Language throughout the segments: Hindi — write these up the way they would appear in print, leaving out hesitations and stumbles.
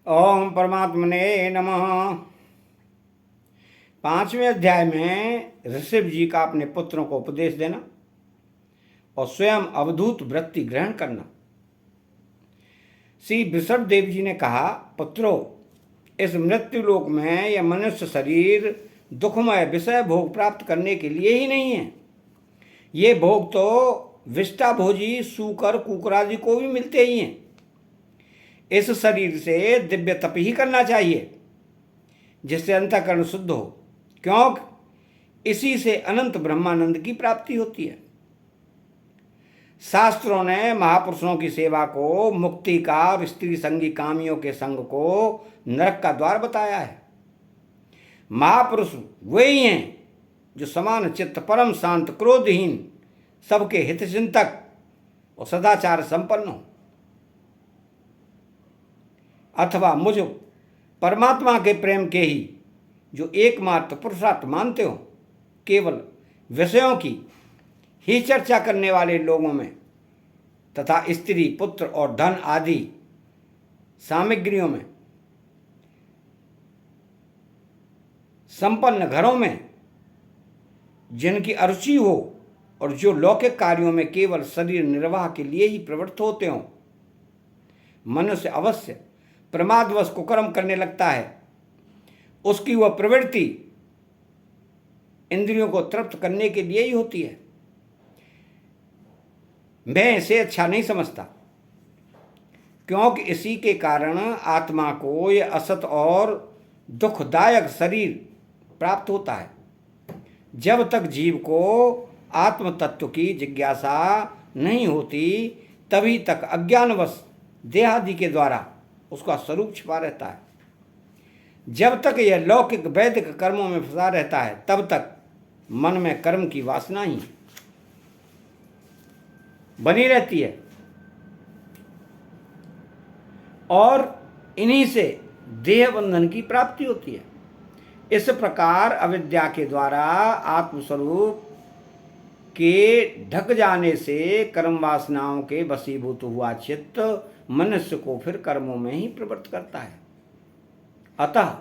ओम परमात्मने नमः। 5वें अध्याय में ऋषभ जी का अपने पुत्रों को उपदेश देना और स्वयं अवधूत वृत्ति ग्रहण करना। श्री वृषभ देव जी ने कहा, पुत्रों, इस मृत्यु लोक में यह मनुष्य शरीर दुखमय विषय भोग प्राप्त करने के लिए ही नहीं है। ये भोग तो विष्टाभोजी सूकर कुकरादि को भी मिलते ही हैं। इस शरीर से दिव्य तप ही करना चाहिए जिससे अंतःकरण शुद्ध हो, क्योंकि इसी से अनंत ब्रह्मानंद की प्राप्ति होती है। शास्त्रों ने महापुरुषों की सेवा को मुक्ति का और स्त्री संगी कामियों के संग को नरक का द्वार बताया है। महापुरुष वही हैं जो समान चित्त, परम शांत, क्रोधहीन, सबके हितचिंतक और सदाचार संपन्न हो, अथवा मुझ परमात्मा के प्रेम के ही जो एकमात्र पुरुषार्थ मानते हो। केवल विषयों की ही चर्चा करने वाले लोगों में तथा स्त्री, पुत्र और धन आदि सामग्रियों में संपन्न घरों में जिनकी अरुचि हो और जो लौकिक कार्यों में केवल शरीर निर्वाह के लिए ही प्रवृत्त होते हों, मनुष्य अवश्य प्रमादवश कुकर्म करने लगता है। उसकी वह प्रवृत्ति इंद्रियों को तृप्त करने के लिए ही होती है। मैं इसे अच्छा नहीं समझता, क्योंकि इसी के कारण आत्मा को यह असत और दुखदायक शरीर प्राप्त होता है। जब तक जीव को आत्म तत्व की जिज्ञासा नहीं होती, तभी तक अज्ञानवश देहादि के द्वारा उसका स्वरूप छिपा रहता है। जब तक यह लौकिक वैदिक कर्मों में फंसा रहता है, तब तक मन में कर्म की वासना ही बनी रहती है और इन्हीं से देह बंधन की प्राप्ति होती है। इस प्रकार अविद्या के द्वारा आत्मस्वरूप के ढक जाने से कर्म वासनाओं के वशीभूत हुआ चित्त मनुष्य को फिर कर्मों में ही प्रवृत्त करता है। अतः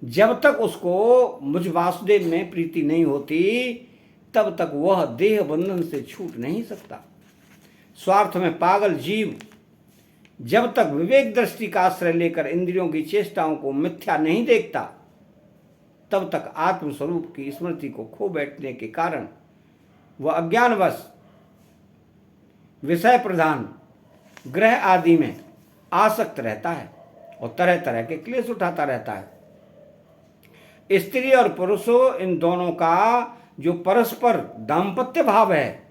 जब तक उसको मुझ वासुदेव में प्रीति नहीं होती, तब तक वह देह बंधन से छूट नहीं सकता। स्वार्थ में पागल जीव जब तक विवेक दृष्टि का आश्रय लेकर इंद्रियों की चेष्टाओं को मिथ्या नहीं देखता, तब तक आत्मस्वरूप की स्मृति को खो बैठने के कारण वह अज्ञानवश विषय प्रधान ग्रह आदि में आसक्त रहता है और तरह तरह के क्लेश उठाता रहता है। स्त्री और पुरुषों, इन दोनों का जो परस्पर दाम्पत्य भाव है,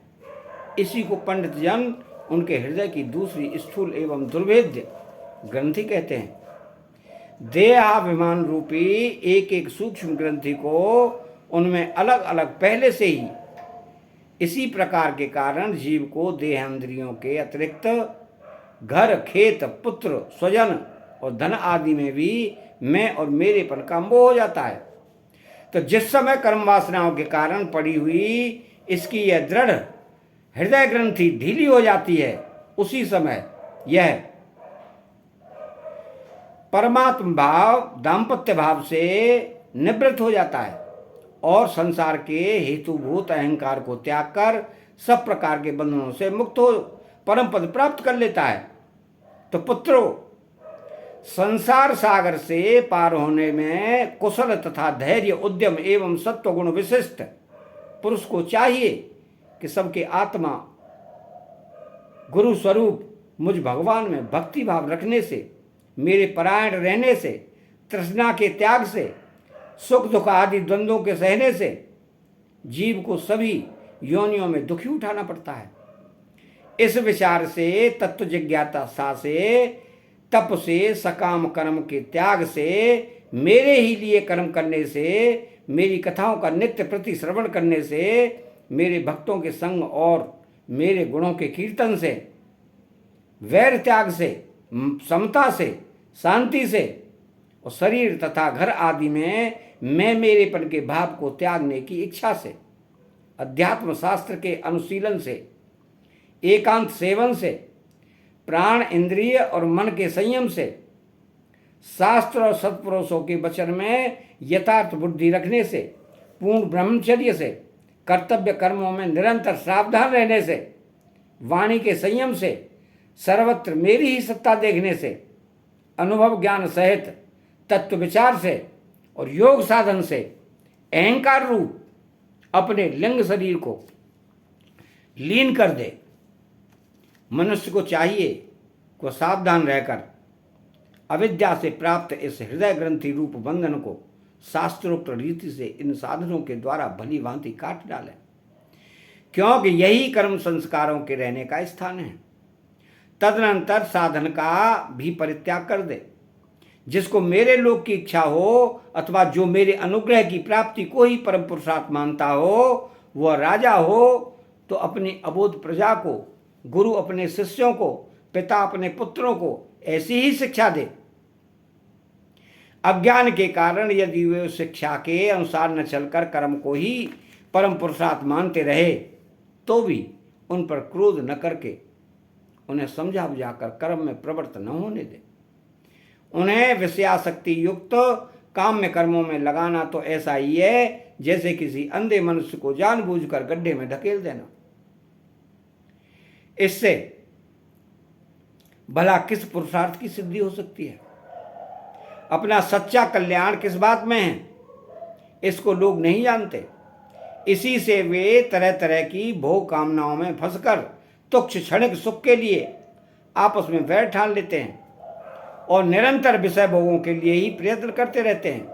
इसी को पंडित जन उनके हृदय की दूसरी स्थूल एवं दुर्भेद्य ग्रंथि कहते हैं। देहाभिमान रूपी एक एक सूक्ष्म ग्रंथि को उनमें अलग अलग पहले से ही इसी प्रकार के कारण जीव को देहेंद्रियों के अतिरिक्त घर, खेत, पुत्र, स्वजन और धन आदि में भी मैं और मेरेपन का मोह हो जाता है। तो जिस समय कर्म वासनाओं के कारण पड़ी हुई इसकी यह दृढ़ हृदय ग्रंथि ढीली हो जाती है, उसी समय यह परमात्म भाव, दाम्पत्य भाव से निवृत्त हो जाता है और संसार के हेतुभूत अहंकार को त्याग कर सब प्रकार के बंधनों से मुक्त हो परम पद प्राप्त कर लेता है। तो पुत्रों, संसार सागर से पार होने में कुशल तथा धैर्य, उद्यम एवं सत्वगुण विशिष्ट पुरुष को चाहिए कि सबके आत्मा गुरु स्वरूप मुझ भगवान में भक्ति भाव रखने से, मेरे परायण रहने से, तृष्णा के त्याग से, सुख दुख आदि द्वंद्वों के सहने से जीव को सभी योनियों में दुखी उठाना पड़ता है। इस विचार से, तत्व जिज्ञासा से, तप से, सकाम कर्म के त्याग से, मेरे ही लिए कर्म करने से, मेरी कथाओं का नित्य प्रति श्रवण करने से, मेरे भक्तों के संग और मेरे गुणों के कीर्तन से, वैर त्याग से, समता से, शांति से और शरीर तथा घर आदि में मैं मेरेपन के भाव को त्यागने की इच्छा से, अध्यात्म शास्त्र के अनुशीलन से, एकांत सेवन से, प्राण, इंद्रिय और मन के संयम से शास्त्र और सत्पुरुषों के वचन में यथार्थ बुद्धि रखने से, पूर्ण ब्रह्मचर्य से, कर्तव्य कर्मों में निरंतर सावधान रहने से, वाणी के संयम से, सर्वत्र मेरी ही सत्ता देखने से, अनुभव ज्ञान सहित तत्व विचार से और योग साधन से अहंकार रूप अपने लिंग शरीर को लीन कर दे। मनुष्य को चाहिए को सावधान रहकर अविद्या से प्राप्त इस हृदय ग्रंथि रूप बंधन को शास्त्रोक्त रीति से इन साधनों के द्वारा भली भांति काट डाले, क्योंकि यही कर्म संस्कारों के रहने का स्थान है। तदनंतर साधन का भी परित्याग कर दे। जिसको मेरे लोक की इच्छा हो अथवा जो मेरे अनुग्रह की प्राप्ति को ही परम पुरुषार्थ मानता हो, वह राजा हो तो अपनी अबोध प्रजा को, गुरु अपने शिष्यों को, पिता अपने पुत्रों को ऐसी ही शिक्षा दे। अज्ञान के कारण यदि वे उस शिक्षा के अनुसार न चलकर कर्म को ही परम पुरुषार्थ मानते रहे तो भी उन पर क्रोध न करके उन्हें समझा बुझाकर कर्म में प्रवृत्त न होने दे। उन्हें विषयासक्ति युक्त काम में कर्मों में लगाना तो ऐसा ही है जैसे किसी अंधे मनुष्य को जानबूझकर गड्ढे में धकेल देना। इससे भला किस पुरुषार्थ की सिद्धि हो सकती है? अपना सच्चा कल्याण किस बात में है, इसको लोग नहीं जानते। इसी से वे तरह तरह की भोग कामनाओं में फंसकर तुच्छ क्षणिक सुख के लिए आपस में वैर ठान लेते हैं और निरंतर विषय भोगों के लिए ही प्रयत्न करते रहते हैं।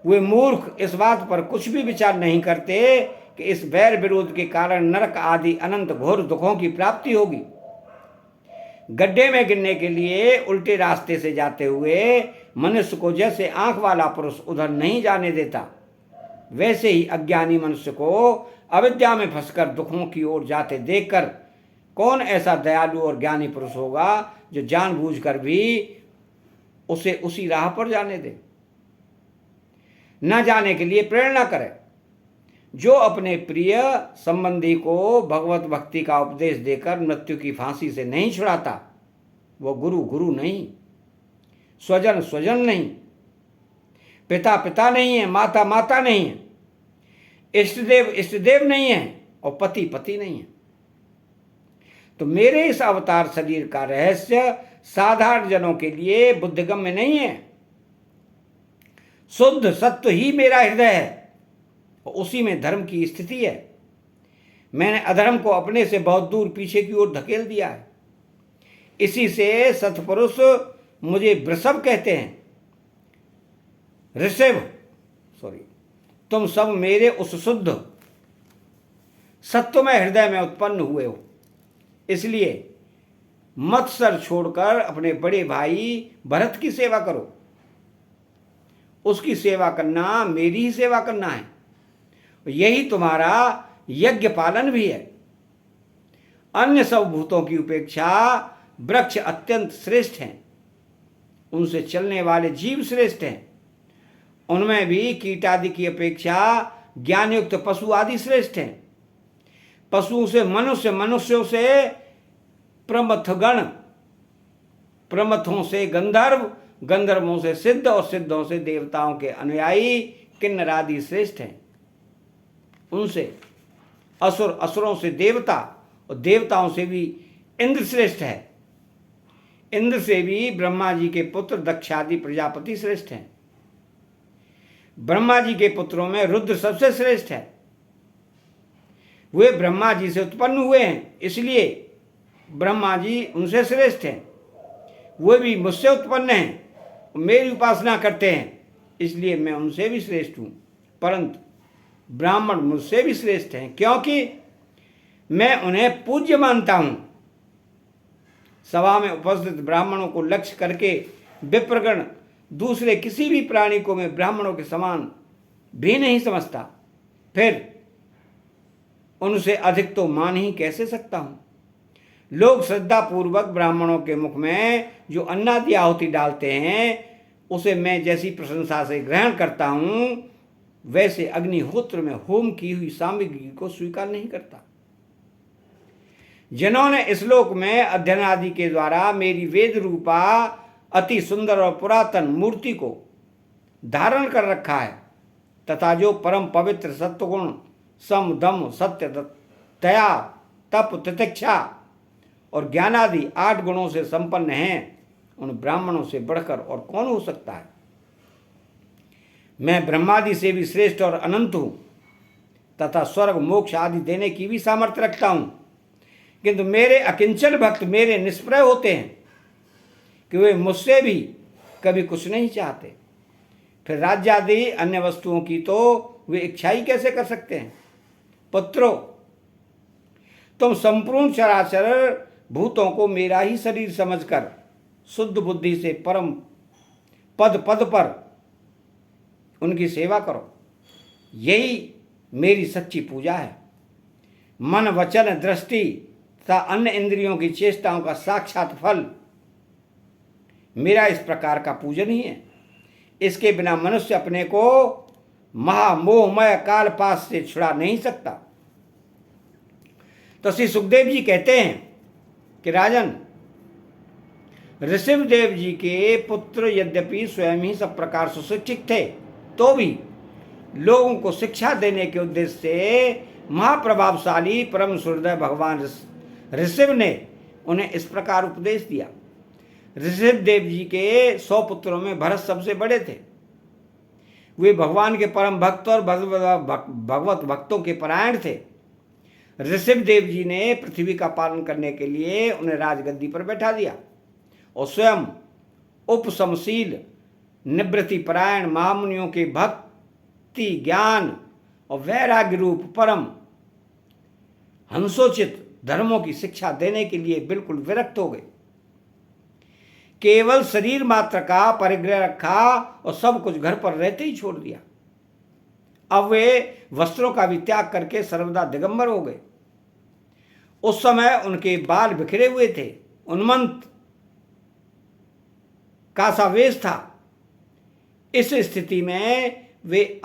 वे मूर्ख इस बात पर कुछ भी विचार नहीं करते कि इस वैर विरोध के कारण नरक आदि अनंत घोर दुखों की प्राप्ति होगी। गड्ढे में गिरने के लिए उल्टे रास्ते से जाते हुए मनुष्य को जैसे आंख वाला पुरुष उधर नहीं जाने देता, वैसे ही अज्ञानी मनुष्य को अविद्या में फंसकर दुखों की ओर जाते देखकर कौन ऐसा दयालु और ज्ञानी पुरुष होगा जो जानबूझकर भी उसे उसी राह पर जाने दे, न जाने के लिए प्रेरणा करे। जो अपने प्रिय संबंधी को भगवत भक्ति का उपदेश देकर मृत्यु की फांसी से नहीं छुड़ाता, वो गुरु गुरु नहीं, स्वजन स्वजन नहीं, पिता पिता नहीं है, माता माता नहीं है, इष्टदेव इष्टदेव नहीं है और पति पति नहीं है। तो मेरे इस अवतार शरीर का रहस्य साधारण जनों के लिए बुद्धिगम्य नहीं है। शुद्ध सत्य ही मेरा हृदय है और उसी में धर्म की स्थिति है। मैंने अधर्म को अपने से बहुत दूर पीछे की ओर धकेल दिया है। इसी से सत्पुरुष मुझे वृषभ कहते हैं। ऋषभ तुम सब मेरे उस शुद्ध सत्वमय हृदय में उत्पन्न हुए हो, इसलिए मत्सर छोड़कर अपने बड़े भाई भरत की सेवा करो। उसकी सेवा करना मेरी ही सेवा करना है, यही तुम्हारा यज्ञ पालन भी है। अन्य सब भूतों की उपेक्षा वृक्ष अत्यंत श्रेष्ठ हैं, उनसे चलने वाले जीव श्रेष्ठ हैं। उनमें भी कीट आदि की अपेक्षा ज्ञानयुक्त पशु आदि श्रेष्ठ हैं। पशुओं से मनुष्य, मनुष्यों से प्रमथगण, प्रमथों से गंधर्व, गंधर्वों से सिद्ध और सिद्धों से देवताओं के अनुयायी किन्नर आदि श्रेष्ठ हैं। उनसे असुर, असुरों से देवता और देवताओं से भी इंद्र श्रेष्ठ है। इंद्र से भी ब्रह्मा जी के पुत्र दक्षादि प्रजापति श्रेष्ठ हैं। ब्रह्मा जी के पुत्रों में रुद्र सबसे श्रेष्ठ है। वे ब्रह्मा जी से उत्पन्न हुए हैं, इसलिए ब्रह्मा जी उनसे श्रेष्ठ हैं। वे भी मुझसे उत्पन्न हैं, मेरी उपासना करते हैं, इसलिए मैं उनसे भी श्रेष्ठ हूँ। परंतु ब्राह्मण मुझसे भी श्रेष्ठ हैं, क्योंकि मैं उन्हें पूज्य मानता हूँ। सभा में उपस्थित ब्राह्मणों को लक्ष्य करके विप्रगण दूसरे किसी भी प्राणी को मैं ब्राह्मणों के समान भी नहीं समझता, फिर उनसे अधिक तो मान ही कैसे सकता हूँ। लोग श्रद्धा पूर्वक ब्राह्मणों के मुख में जो अन्नादि आहुति डालते हैं, उसे मैं जैसी प्रशंसा से ग्रहण करता हूँ, वैसे अग्निहोत्र में होम की हुई सामग्री को स्वीकार नहीं करता। जिन्होंने इस लोक में अध्ययन आदि के द्वारा मेरी वेद रूपा अति सुंदर और पुरातन मूर्ति को धारण कर रखा है तथा जो परम पवित्र सत्वगुण सम दम सत्य दया तप तितिक्षा और ज्ञानादि 8 गुणों से संपन्न हैं, उन ब्राह्मणों से बढ़कर और कौन हो सकता है। मैं ब्रह्मादि से भी श्रेष्ठ और अनंत हूं तथा स्वर्ग मोक्ष आदि देने की भी सामर्थ्य रखता हूं, किंतु मेरे अकिंचन भक्त मेरे निष्प्रय होते हैं कि वे मुझसे भी कभी कुछ नहीं चाहते। फिर राज्य आदि अन्य वस्तुओं की तो वे इच्छा ही कैसे कर सकते हैं। पुत्रों, तुम संपूर्ण चराचर भूतों को मेरा ही शरीर समझकर शुद्ध बुद्धि से परम पद पद पर उनकी सेवा करो, यही मेरी सच्ची पूजा है। मन वचन दृष्टि तथा अन्य इंद्रियों की चेष्टाओं का साक्षात फल मेरा इस प्रकार का पूजन ही है। इसके बिना मनुष्य अपने को महामोहमय कालपाश से छुड़ा नहीं सकता। तो श्री सुखदेव जी कहते हैं कि राजन, ऋषभदेव जी के पुत्र यद्यपि स्वयं ही सब प्रकार सुशिक्षित थे, तो भी लोगों को शिक्षा देने के उद्देश्य से महाप्रभावशाली परम सुहृदय भगवान ऋषभ ने उन्हें इस प्रकार उपदेश दिया। ऋषभदेव जी के 100 पुत्रों में भरत सबसे बड़े थे। वे भगवान के परम भक्त और भगवत भक्तों के परायण थे। ऋषभदेव जी ने पृथ्वी का पालन करने के लिए उन्हें राजगद्दी पर बैठा दिया और स्वयं उपशमशील निवृत्ति परायण महामुनियों के भक्ति ज्ञान और वैराग्य रूप परम हंसोचित धर्मों की शिक्षा देने के लिए बिल्कुल विरक्त हो गए। केवल शरीर मात्र का परिग्रह रखा और सब कुछ घर पर रहते ही छोड़ दिया। अब वे वस्त्रों का भी त्याग करके सर्वदा दिगंबर हो गए। उस समय उनके बाल बिखरे हुए थे, उन्मत्त का सा वेश था। इस स्थिति में वे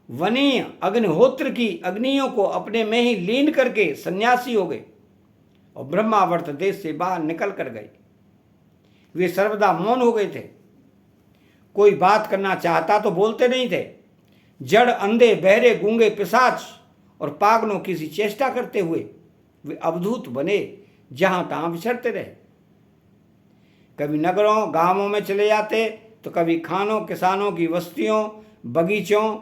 वनीय अग्निहोत्र की अग्नियों को अपने में ही लीन करके सन्यासी हो गए और ब्रह्मावर्त देश से बाहर निकल कर गए। वे सर्वदा मौन हो गए थे। कोई बात करना चाहता तो बोलते नहीं थे। जड़ अंधे बहरे गूंगे पिशाच और पागलों की चेष्टा करते हुए वे अवधूत बने जहां तहां विचरते रहे। कभी नगरों गांवों में चले जाते तो कभी खानों किसानों की बस्तियों बगीचों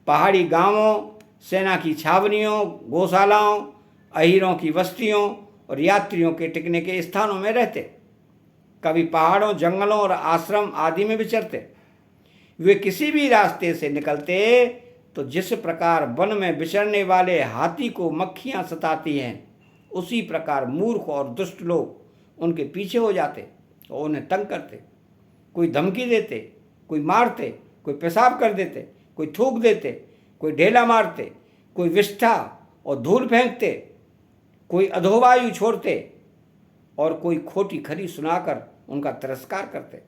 पहाड़ी गांवों सेना की छावनियों गौशालाओं अहीरों की बस्तियों और यात्रियों के टिकने के स्थानों में रहते। कभी पहाड़ों जंगलों और आश्रम आदि में विचरते। वे किसी भी रास्ते से निकलते तो जिस प्रकार वन में विचरने वाले हाथी को मक्खियां सताती हैं, उसी प्रकार मूर्ख और दुष्ट लोग उनके पीछे हो जाते और उन्हें तंग करते। कोई धमकी देते, कोई मारते, कोई पेशाब कर देते, कोई थूक देते, कोई ढेला मारते, कोई विष्ठा और धूल फेंकते, कोई अधोवायु छोड़ते और कोई खोटी खरी सुनाकर उनका तिरस्कार करते।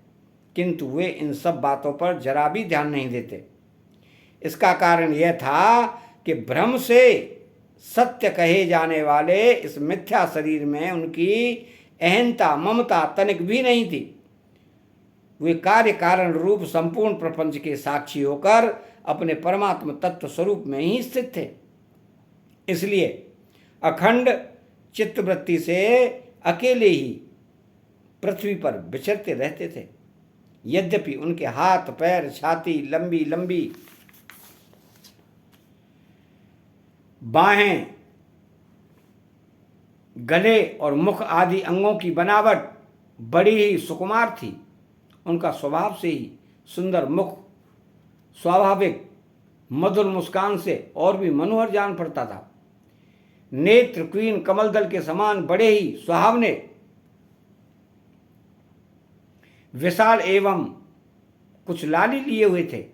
किंतु वे इन सब बातों पर जरा भी ध्यान नहीं देते। इसका कारण यह था कि भ्रम से सत्य कहे जाने वाले इस मिथ्या शरीर में उनकी अहंता ममता तनिक भी नहीं थी। वे कार्य कारण रूप संपूर्ण प्रपंच के साक्षी होकर अपने परमात्म तत्व स्वरूप में ही स्थित थे। इसलिए अखंड चित्तवृत्ति से अकेले ही पृथ्वी पर विचरते रहते थे। यद्यपि उनके हाथ पैर छाती लंबी लंबी बाहें गले और मुख आदि अंगों की बनावट बड़ी ही सुकुमार थी, उनका स्वभाव से ही सुंदर मुख स्वाभाविक मधुर मुस्कान से और भी मनोहर जान पड़ता था। नेत्र क्वीन कमल दल के समान बड़े ही सुहावने विशाल एवं कुछ लाली लिए हुए थे।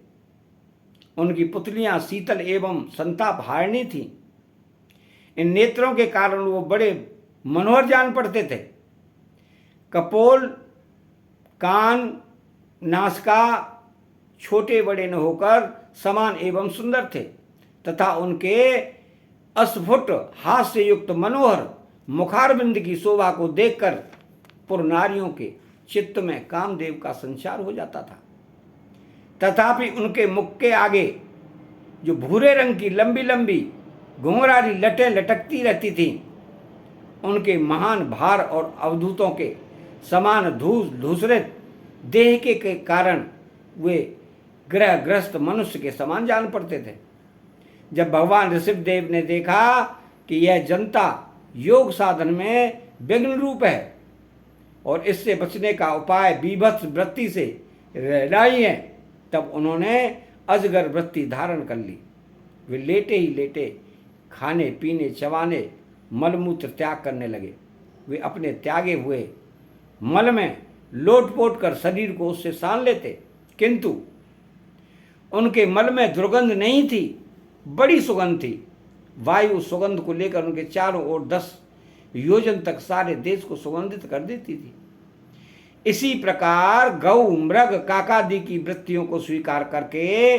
उनकी पुतलियां शीतल एवं संताप हारिणी थीं। इन नेत्रों के कारण वो बड़े मनोहर जान पड़ते थे। कपोल कान नासिका छोटे बड़े न होकर समान एवं सुंदर थे तथा उनके अस्फुट हास्य युक्त मनोहर मुखारबिंद की शोभा को देखकर पुर नारियों के चित्त में कामदेव का संचार हो जाता था। तथापि उनके मुख के आगे जो भूरे रंग की लंबी लंबी घुंघराली लटें लटकती रहती थीं, उनके महान भार और अवधूतों के समान धूसरित देह के कारण वे ग्रहग्रस्त मनुष्य के समान जान पड़ते थे। जब भगवान ऋषभदेव ने देखा कि यह जनता योग साधन में विघ्न रूप है और इससे बचने का उपाय बीभत्स वृत्ति से रहनाई है, तब उन्होंने अजगर वृत्ति धारण कर ली। वे लेटे ही लेटे खाने पीने चबाने मलमूत्र त्याग करने लगे। वे अपने त्यागे हुए मल में लोटपोट कर शरीर को उससे सान लेते, किंतु उनके मल में दुर्गंध नहीं थी, बड़ी सुगंध थी। वायु सुगंध को लेकर उनके चारों ओर 10 योजन तक सारे देश को सुगंधित कर देती थी। इसी प्रकार गौ मृग काकादि की वृत्तियों को स्वीकार करके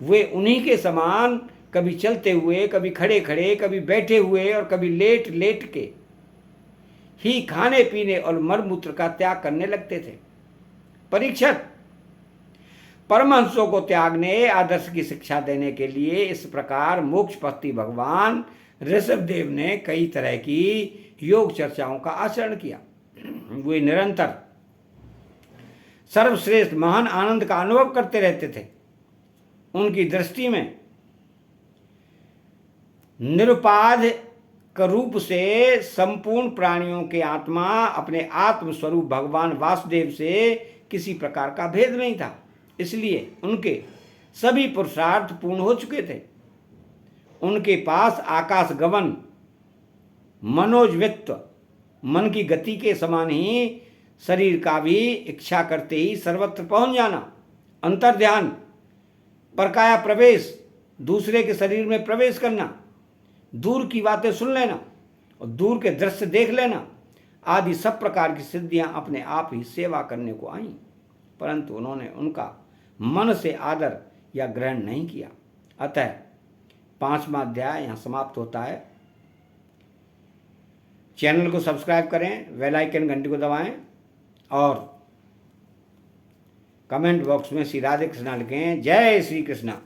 वे उन्हीं के समान कभी चलते हुए, कभी खड़े खड़े, कभी बैठे हुए और कभी लेट लेट के ही खाने पीने और मलमूत्र का त्याग करने लगते थे। परीक्षित, परमहंसों को त्यागने आदर्श की शिक्षा देने के लिए इस प्रकार मोक्षपति भगवान ऋषभदेव ने कई तरह की योग चर्चाओं का आचरण किया। वे निरंतर सर्वश्रेष्ठ महान आनंद का अनुभव करते रहते थे। उनकी दृष्टि में निरुपाध रूप से संपूर्ण प्राणियों के आत्मा अपने आत्म स्वरूप भगवान वासुदेव से किसी प्रकार का भेद नहीं था। इसलिए उनके सभी पुरुषार्थ पूर्ण हो चुके थे। उनके पास आकाश गमन, मनोजवित्व, मन की गति के समान ही शरीर का भी इच्छा करते ही सर्वत्र पहुंच जाना, अंतर्ध्यान, परकाया प्रवेश, दूसरे के शरीर में प्रवेश करना, दूर की बातें सुन लेना और दूर के दृश्य देख लेना आदि सब प्रकार की सिद्धियां अपने आप ही सेवा करने को आईं, परंतु उन्होंने उनका मन से आदर या ग्रहण नहीं किया। अतः 5वां अध्याय यहाँ समाप्त होता है। चैनल को सब्सक्राइब करें, बेल आइकन घंटी को दबाएं और कमेंट बॉक्स में श्री राधे कृष्णा लिखें। जय श्री कृष्णा।